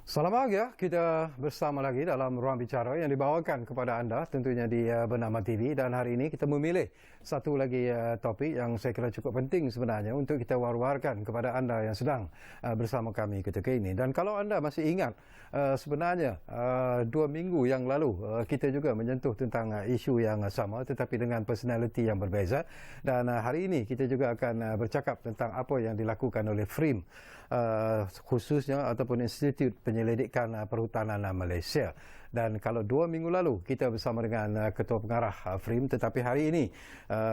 Salam bahagia, kita bersama lagi dalam ruang bicara yang dibawakan kepada anda tentunya di Bernama TV, dan hari ini kita memilih satu lagi topik yang saya kira cukup penting sebenarnya untuk kita war-warkan kepada anda yang sedang bersama kami ketika ini. Dan kalau anda masih ingat, sebenarnya 2 minggu yang lalu kita juga menyentuh tentang isu yang sama tetapi dengan personality yang berbeza, dan hari ini kita juga akan bercakap tentang apa yang dilakukan oleh FRIM khususnya ataupun Institut Penyelidikan Perhutanan Malaysia. Dan kalau 2 minggu lalu kita bersama dengan Ketua Pengarah FRIM, tetapi hari ini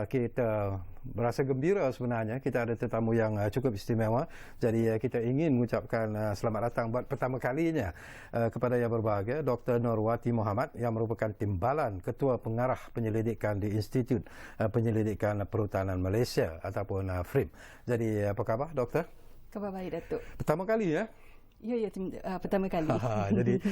kita berasa gembira sebenarnya kita ada tetamu yang cukup istimewa. Jadi kita ingin mengucapkan selamat datang buat pertama kalinya kepada yang berbahagia Dr. Norwati Mohamad yang merupakan Timbalan Ketua Pengarah Penyelidikan di Institut Penyelidikan Perhutanan Malaysia ataupun FRIM. Jadi apa khabar, Doktor? Khabar baik, Datuk. Pertama kali ya? Ya, pertama kali. Jadi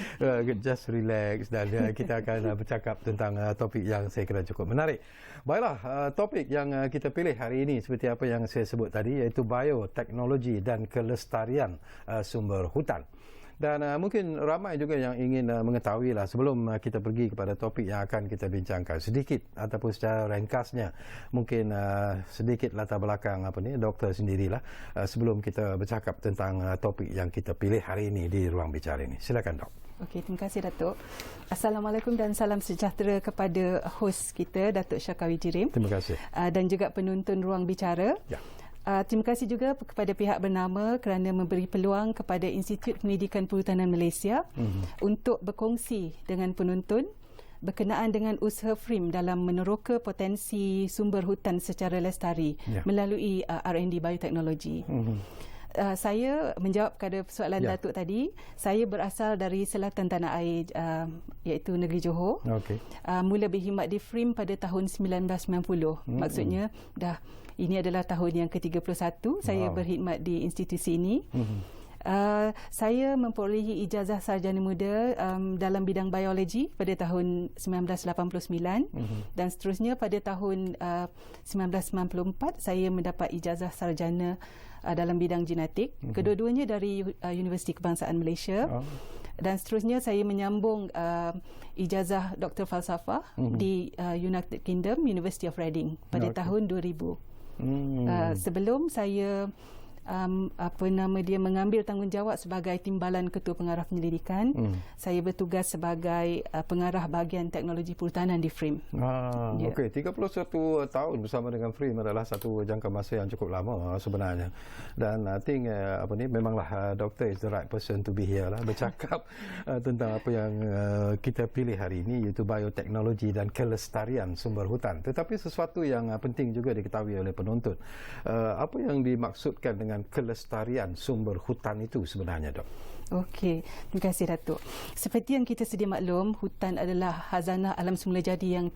just relax dan kita akan bercakap tentang topik yang saya kira cukup menarik. Baiklah, topik yang kita pilih hari ini seperti apa yang saya sebut tadi, iaitu bioteknologi dan kelestarian sumber hutan. Dan mungkin ramai juga yang ingin mengetahui lah, sebelum kita pergi kepada topik yang akan kita bincangkan sedikit ataupun secara ringkasnya, mungkin sedikit latar belakang doktor sendirilah sebelum kita bercakap tentang topik yang kita pilih hari ini di ruang bicara ini. Silakan, Dok. Okey, terima kasih, Datuk. Assalamualaikum dan salam sejahtera kepada hos kita, Datuk Syakawi Jirim. Terima kasih. Dan juga penonton ruang bicara. Ya. Terima kasih juga kepada pihak bernama kerana memberi peluang kepada Institut Pendidikan Perhutanan Malaysia untuk berkongsi dengan penonton berkenaan dengan usaha FRIM dalam meneroka potensi sumber hutan secara lestari melalui R&D bioteknologi. Saya menjawab kepada soalan Datuk tadi. Saya berasal dari selatan tanah air, iaitu negeri Johor. Okay. Mula berkhidmat di FRIM pada tahun 1990. Maksudnya ini adalah tahun yang ke-31 saya berkhidmat di institusi ini. Saya memperolehi ijazah sarjana muda dalam bidang biologi pada tahun 1989 dan seterusnya pada tahun 1994 saya mendapat ijazah sarjana dalam bidang genetik. Kedua-duanya dari Universiti Kebangsaan Malaysia. Dan seterusnya saya menyambung ijazah Doktor Falsafah di United Kingdom, University of Reading pada tahun 2000. Sebelum saya mengambil tanggungjawab sebagai Timbalan Ketua Pengarah Penyelidikan, saya bertugas sebagai pengarah bahagian teknologi perhutanan di FRIM. Okey, 31 tahun bersama dengan FRIM adalah satu jangka masa yang cukup lama sebenarnya. Dan I think memanglah doktor is the right person to be here lah, bercakap tentang apa yang kita pilih hari ini, iaitu bioteknologi dan kelestarian sumber hutan. Tetapi sesuatu yang penting juga diketahui oleh penonton, apa yang dimaksudkan dengan kelestarian sumber hutan itu sebenarnya, Dok? Okey, terima kasih, Datuk. Seperti yang kita sedia maklum, hutan adalah khazanah alam semula jadi yang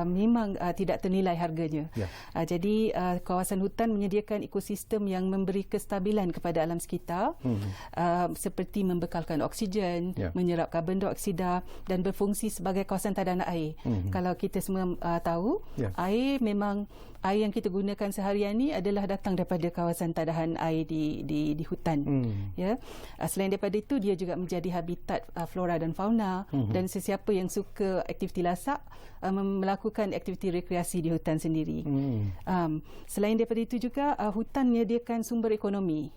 memang tidak ternilai harganya. Jadi kawasan hutan menyediakan ekosistem yang memberi kestabilan kepada alam sekitar, seperti membekalkan oksigen, menyerap karbon dioksida dan berfungsi sebagai kawasan tadanan air. Kalau kita semua tahu, air yang kita gunakan seharian ini adalah datang daripada kawasan tadahan air di hutan. Selain daripada itu, dia juga menjadi habitat flora dan fauna, dan sesiapa yang suka aktiviti lasak melakukan aktiviti rekreasi di hutan sendiri. Selain daripada itu juga, hutan menyediakan sumber ekonomi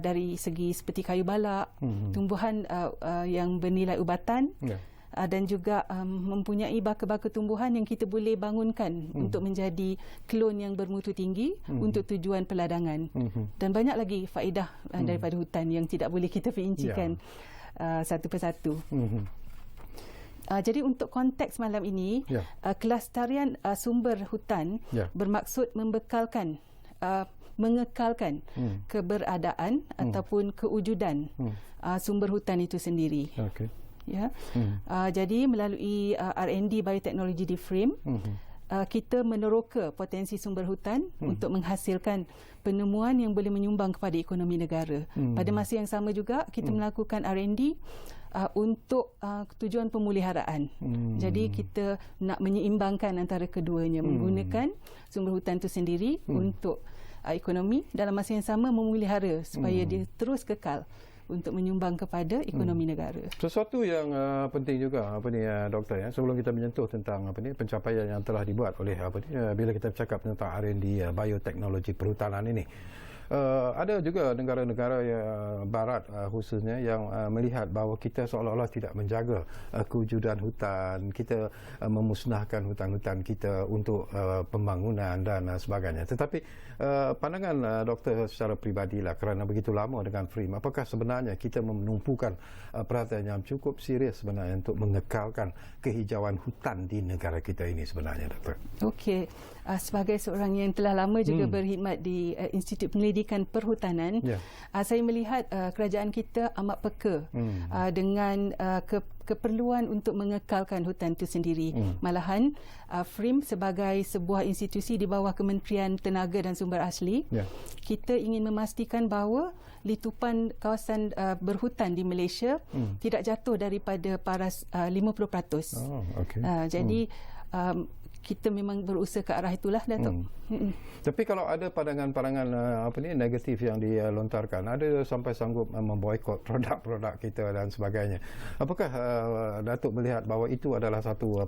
dari segi seperti kayu balak, tumbuhan yang bernilai ubatan, dan juga mempunyai baka-baka tumbuhan yang kita boleh bangunkan untuk menjadi klon yang bermutu tinggi untuk tujuan peladangan. Dan banyak lagi faedah daripada hutan yang tidak boleh kita perincikan satu persatu. Jadi untuk konteks malam ini, kelestarian sumber hutan bermaksud mengekalkan keberadaan ataupun kewujudan sumber hutan itu sendiri. Jadi melalui R&D bioteknologi di FRIM, kita meneroka potensi sumber hutan untuk menghasilkan penemuan yang boleh menyumbang kepada ekonomi negara. Pada masa yang sama juga kita melakukan R&D untuk tujuan pemeliharaan. Jadi kita nak menyeimbangkan antara keduanya, menggunakan sumber hutan itu sendiri untuk ekonomi, dalam masa yang sama memelihara supaya dia terus kekal untuk menyumbang kepada ekonomi negara. Sesuatu yang penting juga doktor ya, sebelum kita menyentuh tentang pencapaian yang telah dibuat oleh bila kita bercakap tentang R&D bioteknologi perhutanan ini. Ada juga negara-negara barat khususnya yang melihat bahawa kita seolah-olah tidak menjaga kewujudan hutan, kita memusnahkan hutan-hutan kita untuk pembangunan dan sebagainya. Tetapi pandangan doktor secara pribadilah, kerana begitu lama dengan FRIM, apakah sebenarnya kita menumpukan perhatian yang cukup serius sebenarnya untuk mengekalkan kehijauan hutan di negara kita ini sebenarnya, doktor? Okey. Sebagai seorang yang telah lama juga berkhidmat di Institut Penyelidikan Perhutanan, saya melihat kerajaan kita amat peka dengan keperluan untuk mengekalkan hutan itu sendiri. Malahan FRIM sebagai sebuah institusi di bawah Kementerian Tenaga dan Sumber Asli, kita ingin memastikan bahawa litupan kawasan berhutan di Malaysia tidak jatuh daripada paras 50%. Jadi kita memang berusaha ke arah itulah, Datuk. Tapi kalau ada pandangan-pandangan negatif yang dilontarkan, ada sampai sanggup memboikot produk-produk kita dan sebagainya. Apakah Datuk melihat bahawa itu adalah satu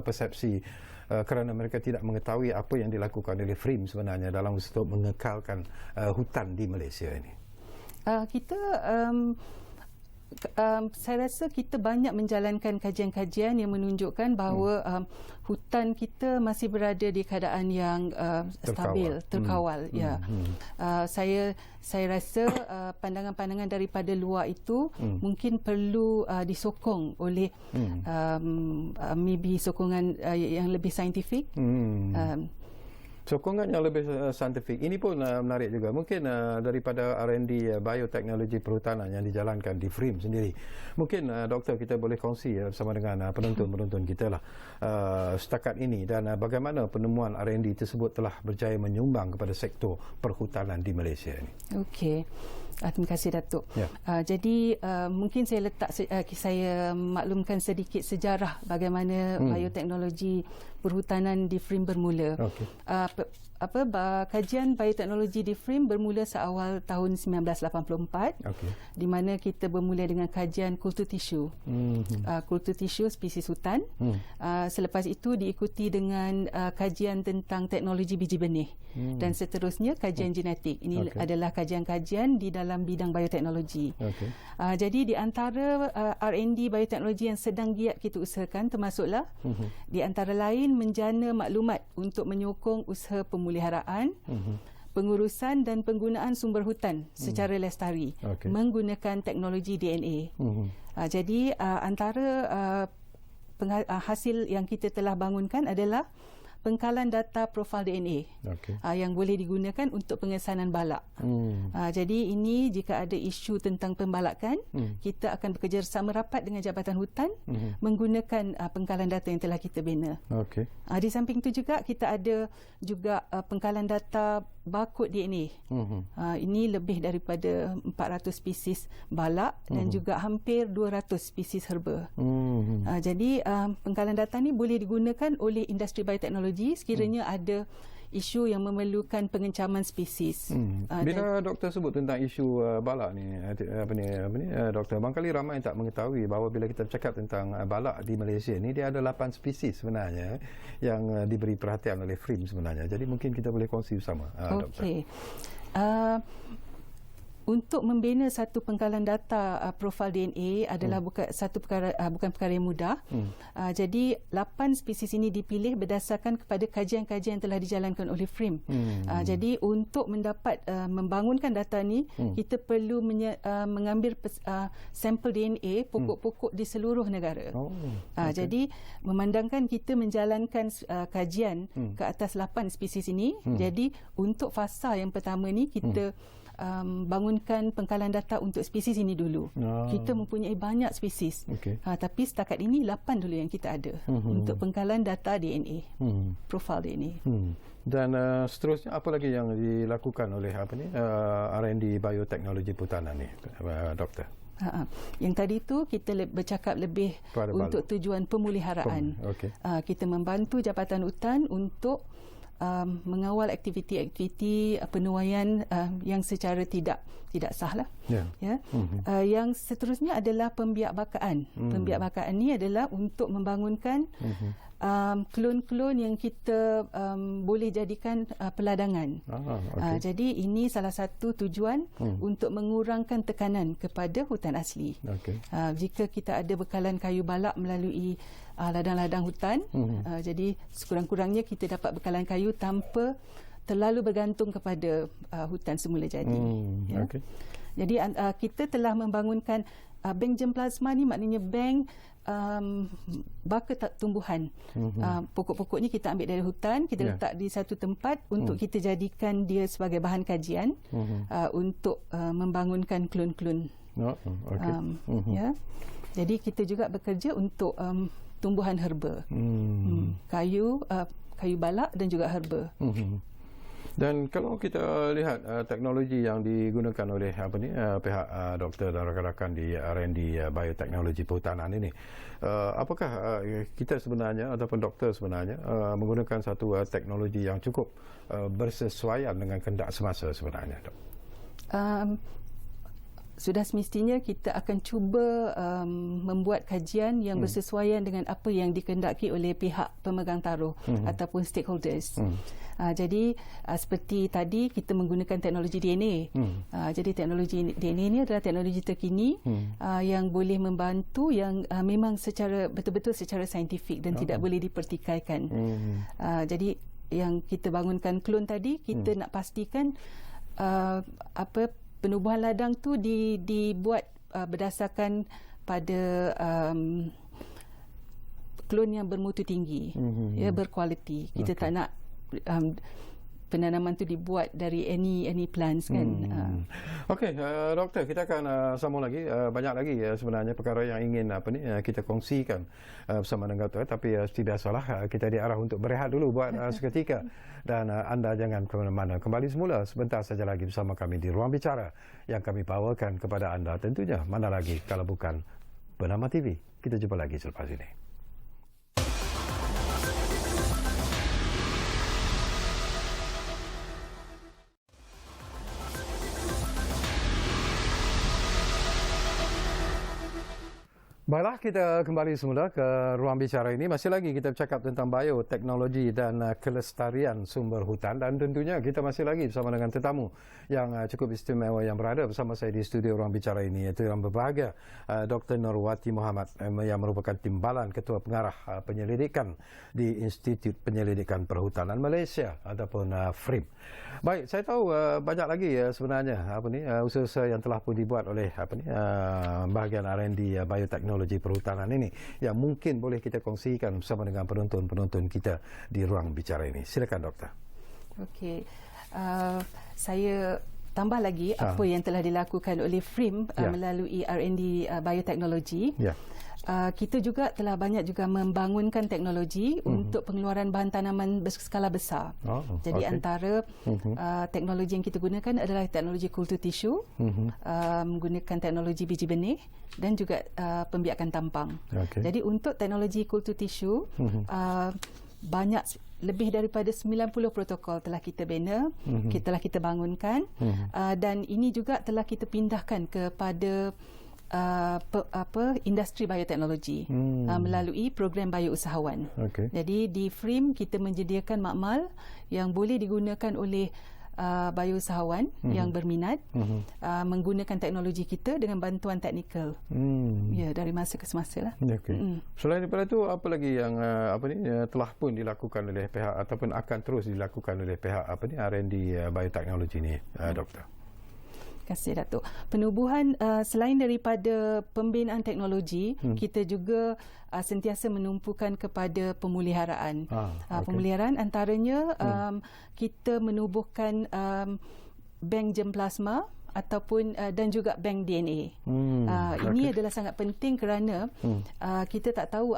persepsi kerana mereka tidak mengetahui apa yang dilakukan oleh FRIM sebenarnya dalam untuk mengekalkan hutan di Malaysia ini? Saya rasa kita banyak menjalankan kajian-kajian yang menunjukkan bahawa hutan kita masih berada di keadaan yang stabil, terkawal. Saya rasa pandangan-pandangan daripada luar itu mungkin perlu disokong oleh maybe sokongan yang lebih saintifik. Sokongan yang lebih saintifik ini pun menarik juga. Mungkin daripada R&D bioteknologi perhutanan yang dijalankan di FRIM sendiri, mungkin doktor kita boleh kongsi bersama dengan penonton-penonton kita lah setakat ini, dan bagaimana penemuan R&D tersebut telah berjaya menyumbang kepada sektor perhutanan di Malaysia ini. Okey. Terima kasih, Datuk. Jadi mungkin saya maklumkan sedikit sejarah bagaimana bioteknologi perhutanan di FRIM bermula. Kajian bioteknologi di FRIM bermula seawal tahun 1984, di mana kita bermula dengan kajian kultur tisu. Kultur tisu spesies hutan. Selepas itu diikuti dengan kajian tentang teknologi biji benih, dan seterusnya kajian genetik. Ini adalah kajian-kajian di dalam bidang bioteknologi. Jadi di antara R&D bioteknologi yang sedang giat kita usahakan termasuklah di antara lain menjana maklumat untuk menyokong usaha pemeliharaan, pengurusan dan penggunaan sumber hutan secara lestari menggunakan teknologi DNA. Jadi antara hasil yang kita telah bangunkan adalah pengkalan data profil DNA yang boleh digunakan untuk pengesanan balak. Jadi ini jika ada isu tentang pembalakan, kita akan bekerjasama rapat dengan Jabatan Hutan menggunakan pengkalan data yang telah kita bina. Di samping itu juga kita ada juga pengkalan data barcode DNA. Ini lebih daripada 400 spesies balak dan juga hampir 200 spesies herba. Jadi pengkalan data ini boleh digunakan oleh industri bioteknologi sekiranya ada isu yang memerlukan pengencaman spesies. Bila doktor sebut tentang isu balak ni, doktor, barangkali ramai tak mengetahui bahawa bila kita bercakap tentang balak di Malaysia ni, dia ada 8 spesies sebenarnya yang diberi perhatian oleh FRIM sebenarnya. Jadi mungkin kita boleh kongsi bersama, doktor. Untuk membina satu pengkalan data profil DNA adalah bukan perkara yang mudah. Jadi 8 spesies ini dipilih berdasarkan kepada kajian-kajian yang telah dijalankan oleh FRIM. Jadi untuk membangunkan data ni, kita perlu mengambil sampel DNA pokok-pokok di seluruh negara. Jadi memandangkan kita menjalankan kajian ke atas 8 spesies ini, jadi untuk fasa yang pertama ni kita bangunkan pengkalan data untuk spesies ini dulu. Kita mempunyai banyak spesies, tapi setakat ini 8 dulu yang kita ada untuk pengkalan data DNA, profil DNA. Dan seterusnya apa lagi yang dilakukan oleh R&D bioteknologi perhutanan ni, doktor? Yang tadi tu kita bercakap lebih untuk tujuan pemeliharaan. Kita membantu Jabatan Hutan untuk mengawal aktiviti-aktiviti penuaian yang secara tidak sah lah. Yang seterusnya adalah pembiakbakaan. Pembiakbakaan ni adalah untuk membangunkan klon-klon yang kita boleh jadikan peladangan. Jadi ini salah satu tujuan untuk mengurangkan tekanan kepada hutan asli. Jika kita ada bekalan kayu balak melalui ladang-ladang hutan, jadi sekurang-kurangnya kita dapat bekalan kayu tanpa terlalu bergantung kepada hutan semula jadi. Jadi kita telah membangunkan bank germplasma ni, maknanya bank baka tumbuhan. Pokok-pokoknya kita ambil dari hutan, kita letak di satu tempat untuk kita jadikan dia sebagai bahan kajian untuk membangunkan klon-klon. Jadi kita juga bekerja untuk tumbuhan herba, kayu balak dan juga herba. Dan kalau kita lihat teknologi yang digunakan oleh pihak doktor dan rakan-rakan di R&D bioteknologi perhutanan ini, apakah kita sebenarnya ataupun doktor sebenarnya menggunakan satu teknologi yang cukup bersesuaian dengan kehendak semasa sebenarnya, Dok? Sudah semestinya kita akan cuba membuat kajian yang bersesuaian dengan apa yang dikehendaki oleh pihak pemegang taruh ataupun stakeholders. Jadi seperti tadi kita menggunakan teknologi DNA. Jadi teknologi DNA ini adalah teknologi terkini yang boleh membantu, yang memang betul-betul secara saintifik dan tidak boleh dipertikaikan. Jadi yang kita bangunkan klon tadi, kita nak pastikan penubuhan ladang tu dibuat berdasarkan pada klon yang bermutu tinggi, berkualiti. Kita tak nak penanaman tu dibuat dari any plants kan. Okey, doktor, kita akan sambung lagi, banyak lagi sebenarnya perkara yang ingin kita kongsikan bersama dengan doktor, tapi seperti biasalah kita diarah untuk berehat dulu buat seketika, dan anda jangan ke mana-mana. Kembali semula sebentar saja lagi bersama kami di Ruang Bicara yang kami bawakan kepada anda, tentunya mana lagi kalau bukan Bernama TV. Kita jumpa lagi selepas ini. Baiklah, kita kembali semula ke Ruang Bicara ini. Masih lagi kita bercakap tentang bioteknologi dan kelestarian sumber hutan, dan tentunya kita masih lagi bersama dengan tetamu yang cukup istimewa yang berada bersama saya di studio Ruang Bicara ini, iaitu yang berbahagia Dr. Nurwati Muhammad yang merupakan Timbalan Ketua Pengarah Penyelidikan di Institut Penyelidikan Perhutanan Malaysia ataupun FRIM. Baik, saya tahu banyak lagi sebenarnya usaha-usaha yang telah pun dibuat oleh bahagian R&D bioteknologi perhutanan ini yang mungkin boleh kita kongsikan bersama dengan penonton-penonton kita di Ruang Bicara ini. Silakan, Doktor. Okey, saya tambah lagi apa yang telah dilakukan oleh FRIM melalui R&D bioteknologi. Kita juga telah banyak juga membangunkan teknologi untuk pengeluaran bahan tanaman berskala besar. Jadi antara teknologi yang kita gunakan adalah teknologi kultur tisu, menggunakan teknologi biji benih dan juga pembiakan tampang. Jadi untuk teknologi kultur tisu, banyak, lebih daripada 90 protokol telah kita bina, kita bangunkan, dan ini juga telah kita pindahkan kepada industri bioteknologi melalui program biousahawan. Jadi di FRIM kita menyediakan makmal yang boleh digunakan oleh biousahawan yang berminat menggunakan teknologi kita dengan bantuan teknikal dari masa ke semasa lah. Selain daripada itu, apa lagi yang telah pun dilakukan oleh pihak ataupun akan terus dilakukan oleh pihak R&D bioteknologi ini, Doktor? Terima kasih, Datuk. Penubuhan selain daripada pembinaan teknologi, kita juga sentiasa menumpukan kepada pemeliharaan. Pemeliharaan antaranya kita menubuhkan bank germplasma ataupun dan juga bank DNA. Ini adalah sangat penting kerana kita tak tahu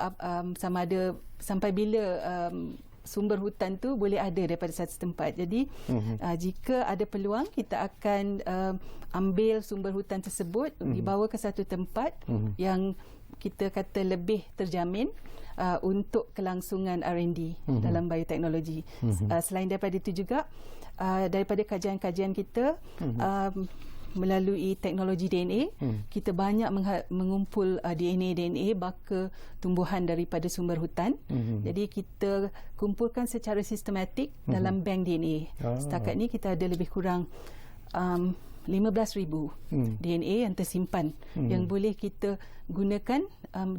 sama ada sampai bila sumber hutan tu boleh ada daripada satu tempat. Jadi jika ada peluang, kita akan ambil sumber hutan tersebut, dibawa ke satu tempat yang kita kata lebih terjamin untuk kelangsungan R&D dalam bioteknologi. Selain daripada itu juga, daripada kajian-kajian kita, melalui teknologi DNA, kita banyak mengumpul DNA baka tumbuhan daripada sumber hutan. Jadi kita kumpulkan secara sistematik dalam bank DNA. Setakat ni kita ada lebih kurang 15,000 DNA yang tersimpan yang boleh kita gunakan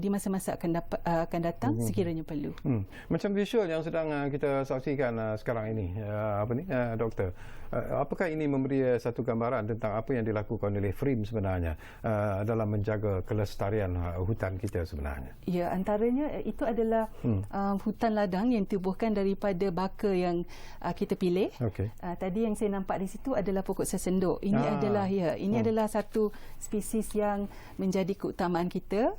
di masa-masa akan datang sekiranya perlu. Macam visual yang sedang kita saksikan sekarang ini, doktor, apakah ini memberi satu gambaran tentang apa yang dilakukan oleh FRIM sebenarnya dalam menjaga kelestarian hutan kita sebenarnya? Ya, antaranya itu adalah hutan ladang yang ditubuhkan daripada baka yang kita pilih. Tadi yang saya nampak di situ adalah pokok sesenduk. Ini adalah satu spesies yang menjadi keutamaan kita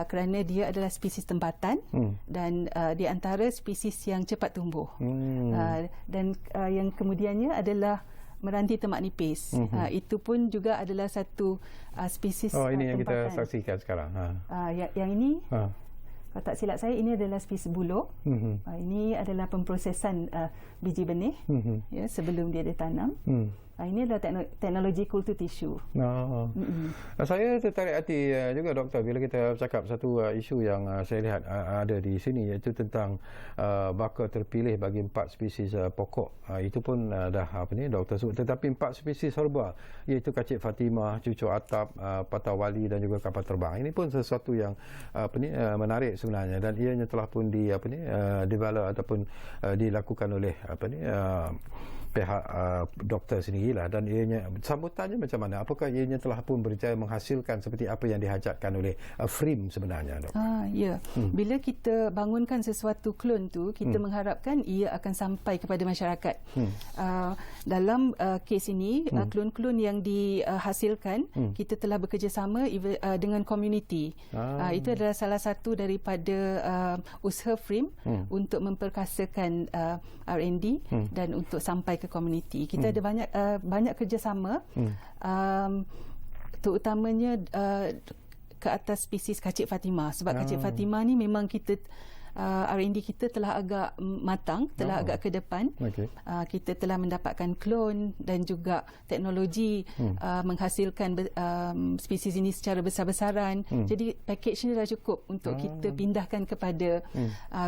kerana dia adalah spesies tempatan dan di antara spesies yang cepat tumbuh. Dan yang kemudiannya adalah meranti temak nipis. Itu pun juga adalah satu spesies tempatan. Ini yang kita saksikan sekarang. Yang ini, kalau tak silap saya, ini adalah spesies buluk. Ini adalah pemprosesan biji benih sebelum dia ditanam. Ini adalah teknologi kultur tisu. Saya tertarik hati juga, doktor, bila kita bercakap satu isu yang saya lihat ada di sini, iaitu tentang baka terpilih bagi 4 spesies pokok. Itu pun dah doktor sebut. Tetapi 4 spesies herba, iaitu kacik Fatimah, cucuk atap, patah wali dan juga kapal terbang. Ini pun sesuatu yang menarik sebenarnya, dan ianya telah pun develop ataupun dilakukan oleh pihak doktor sendirilah, dan ianya sambutannya macam mana? Apakah ianya telah pun berjaya menghasilkan seperti apa yang dihajatkan oleh FRIM sebenarnya, Dok? Ya. Bila kita bangunkan sesuatu klon tu, kita mengharapkan ia akan sampai kepada masyarakat. Dalam kes ini, klon-klon yang dihasilkan, kita telah bekerjasama dengan komuniti. Itu adalah salah satu daripada usaha FRIM untuk memperkasakan R&D dan untuk sampai ke komuniti. Kita ada banyak kerjasama, terutamanya ke atas spesies kacik Fatimah. Sebab kacik Fatimah ni memang kita R&D kita telah agak matang, telah agak ke depan. Kita telah mendapatkan klon dan juga teknologi menghasilkan spesies ini secara besar-besaran. Jadi package ini dah cukup untuk kita pindahkan kepada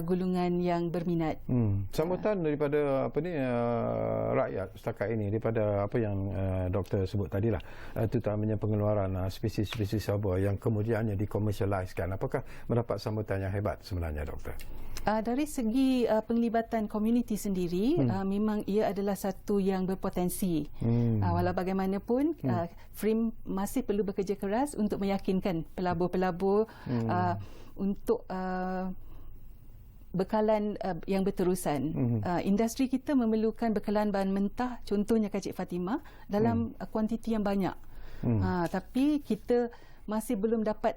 gulungan yang berminat. Sambutan daripada rakyat setakat ini, daripada apa yang doktor sebut tadilah, terutamanya pengeluaran spesies-spesies herba yang kemudiannya dikomersialiskan, apakah mendapat sambutan yang hebat sebenarnya, doktor? Dari segi penglibatan komuniti sendiri, memang ia adalah satu yang berpotensi. Walau bagaimanapun, FRIM masih perlu bekerja keras untuk meyakinkan pelabur-pelabur untuk bekalan yang berterusan. Industri kita memerlukan bekalan bahan mentah, contohnya kacik Fatimah, dalam kuantiti yang banyak. Tapi kita masih belum dapat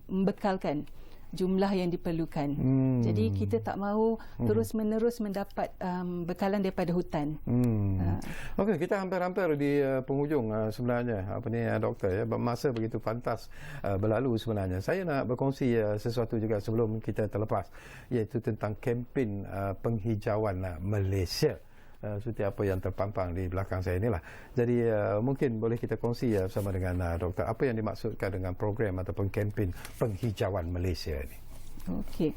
membekalkan jumlah yang diperlukan. Jadi kita tak mahu terus-menerus mendapat bekalan daripada hutan. Okey, kita hampir-hampir di penghujung sebenarnya doktor, ya. Masa begitu pantas berlalu sebenarnya. Saya nak berkongsi sesuatu juga sebelum kita terlepas, iaitu tentang kempen penghijauan Malaysia. Seperti apa yang terpampang di belakang saya inilah. Jadi mungkin boleh kita kongsi bersama dengan doktor, apa yang dimaksudkan dengan program ataupun kempen penghijauan Malaysia ini. Okey.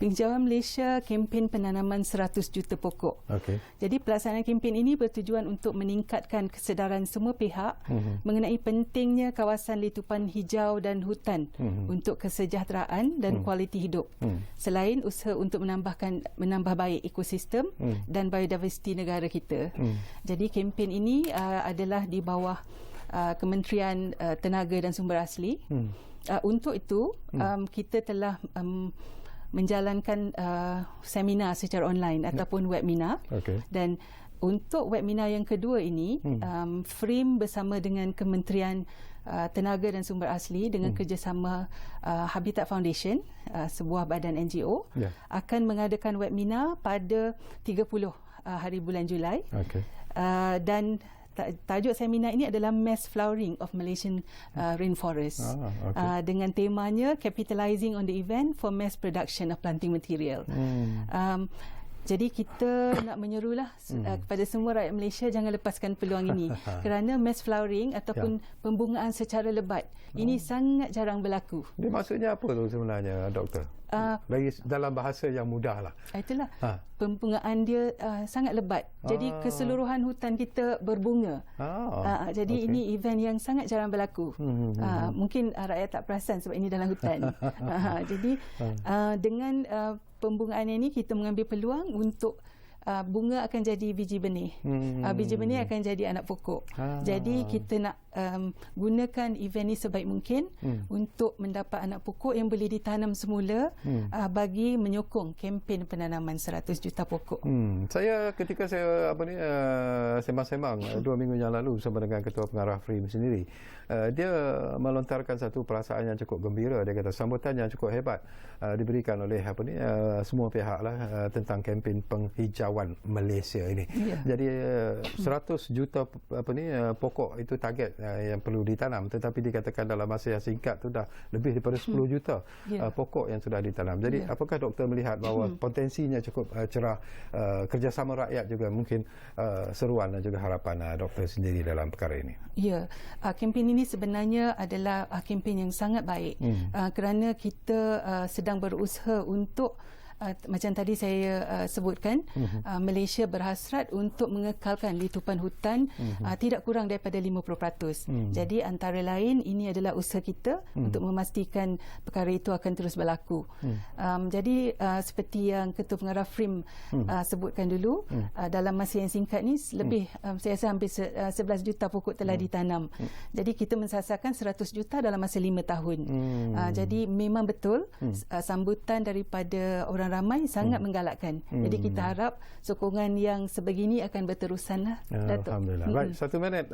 Penghijauan Malaysia, kempen penanaman 100 juta pokok. Jadi pelaksanaan kempen ini bertujuan untuk meningkatkan kesedaran semua pihak mengenai pentingnya kawasan letupan hijau dan hutan untuk kesejahteraan dan kualiti hidup. Selain usaha untuk menambah baik ekosistem dan biodiversiti negara kita. Jadi kempen ini adalah di bawah Kementerian Tenaga dan Sumber Asli. Untuk itu, kita telah menjalankan seminar secara online ataupun webinar. Dan untuk webinar yang kedua ini, FRIM bersama dengan Kementerian Tenaga dan Sumber Asli dengan kerjasama Habitat Foundation, sebuah badan NGO, akan mengadakan webinar pada 30 hari bulan Julai. Dan tajuk seminar ini adalah Mass Flowering of Malaysian Rainforest. Dengan temanya Capitalizing on the Event for Mass Production of Planting Material. Jadi kita nak menyerulah kepada semua rakyat Malaysia jangan lepaskan peluang ini kerana mass flowering ataupun pembungaan secara lebat ini sangat jarang berlaku. Dia maksudnya apa tu sebenarnya, Doktor? Bagi dalam bahasa yang mudah lah. Itulah pembungaan dia sangat lebat. Jadi keseluruhan hutan kita berbunga. Jadi ini event yang sangat jarang berlaku. Mungkin rakyat tak perasan sebab ini dalam hutan. Jadi dengan pembungaan ini kita mengambil peluang untuk bunga akan jadi biji benih. Biji benih akan jadi anak pokok. Jadi kita nak gunakan event ini sebaik mungkin untuk mendapat anak pokok yang boleh ditanam semula bagi menyokong kempen penanaman 100 juta pokok. Saya ketika saya sembang-sembang 2 minggu yang lalu bersama dengan Ketua Pengarah FRIM sendiri, dia melontarkan satu perasaan yang cukup gembira. Dia kata sambutan yang cukup hebat diberikan oleh semua pihak lah tentang kempen penghijauan Malaysia ini. Jadi 100 juta pokok itu target yang perlu ditanam, tetapi dikatakan dalam masa yang singkat tu dah lebih daripada 10 juta pokok yang sudah ditanam. Jadi apakah doktor melihat bahawa potensinya cukup cerah, kerjasama rakyat juga mungkin seruan dan juga harapan doktor sendiri dalam perkara ini? Ya, kempen ini sebenarnya adalah kempen yang sangat baik kerana kita sedang berusaha untuk macam tadi saya sebutkan, Malaysia berhasrat untuk mengekalkan litupan hutan tidak kurang daripada 50%. Jadi antara lain ini adalah usaha kita untuk memastikan perkara itu akan terus berlaku. Jadi seperti yang Ketua Pengarah FRIM sebutkan dulu, dalam masa yang singkat ni lebih saya rasa hampir 11 juta pokok telah ditanam. Jadi kita mensasarkan 100 juta dalam masa 5 tahun. Jadi memang betul sambutan daripada orang ramai sangat menggalakkan. Jadi kita harap sokongan yang sebegini akan berterusan lah, Datuk. Alhamdulillah. Baik, 1 minit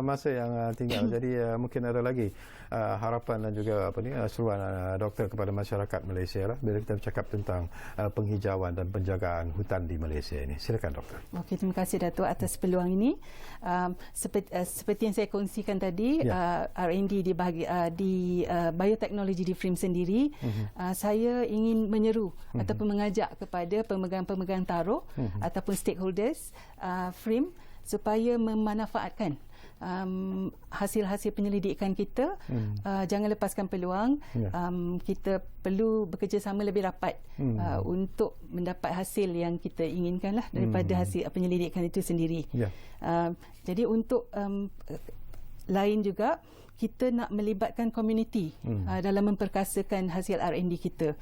masa yang tinggal. Jadi mungkin ada lagi harapan dan juga seruan doktor kepada masyarakat Malaysia lah bila kita bercakap tentang penghijauan dan penjagaan hutan di Malaysia ini. Silakan doktor. Okey, terima kasih Datuk atas peluang ini. Seperti yang saya kongsikan tadi, R&D di bioteknologi di FRIM sendiri, saya ingin menyeru ataupun mengajak kepada pemegang-pemegang taruh ataupun stakeholders FRIM supaya memanfaatkan hasil-hasil penyelidikan kita. Jangan lepaskan peluang. Kita perlu bekerjasama lebih rapat untuk mendapat hasil yang kita inginkan lah daripada hasil penyelidikan itu sendiri. Jadi untuk lain juga kita nak melibatkan komuniti dalam memperkasakan hasil R&D kita.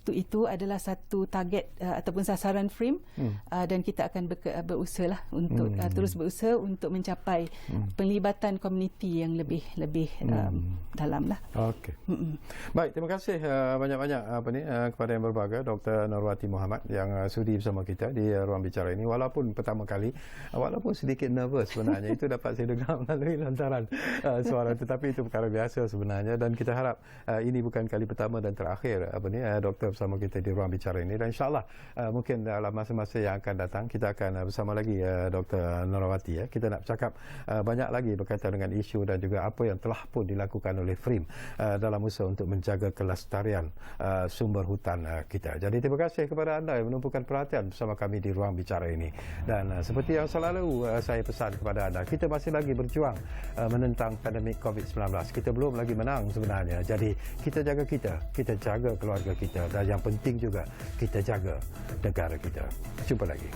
Itu adalah satu target ataupun sasaran FRIM dan kita akan berusaha lah untuk terus berusaha untuk mencapai penglibatan komuniti yang lebih dalam lah. Okey. Baik, terima kasih banyak-banyak kepada yang berbahagia Dr. Norwati Mohamad yang sudi bersama kita di ruang bicara ini. Walaupun pertama kali, walaupun sedikit nervous sebenarnya, itu dapat saya dengar melalui lantaran suara, tetapi itu perkara biasa sebenarnya, dan kita harap ini bukan kali pertama dan terakhir doktor bersama kita di ruang bicara ini, dan insyaAllah mungkin dalam masa-masa yang akan datang kita akan bersama lagi Dr. Norwati. Kita nak bercakap banyak lagi berkaitan dengan isu dan juga apa yang telah pun dilakukan oleh FRIM dalam usaha untuk menjaga kelestarian sumber hutan kita. Jadi terima kasih kepada anda yang menumpukan perhatian bersama kami di ruang bicara ini, dan seperti yang selalu saya pesan kepada anda, kita masih lagi berjuang menentang pandemik COVID-19. Kita belum lagi menang sebenarnya. Jadi kita jaga keluarga kita, dan yang penting juga kita jaga negara kita. Jumpa lagi.